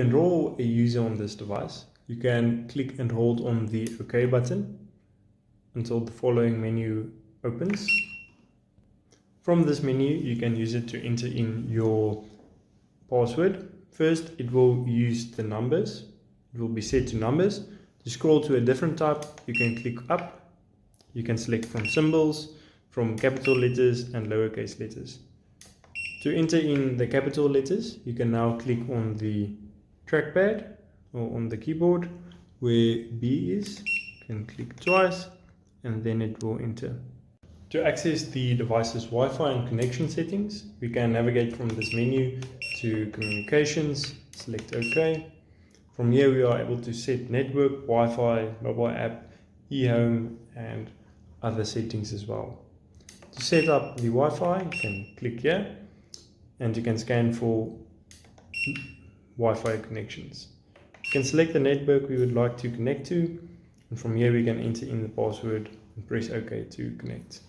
enroll a user on this device, you can click and hold on the OK button until the following menu opens. From this menu, you can use it to enter in your password. First, it will use the numbers. It will be set to numbers. To scroll to a different type, you can click up. You can select from symbols, from capital letters and lowercase letters. To enter in the capital letters, you can now click on the trackpad or on the keyboard where B is. You can click twice and then it will enter. To access the device's Wi-Fi and connection settings, we can navigate from this menu to communications, select OK. From here we are able to set network, Wi-Fi, mobile app, eHome and other settings as well. To set up the Wi-Fi, you can click here and you can scan for Wi-Fi connections. You can select the network we would like to connect to, and from here we can enter in the password and press OK to connect.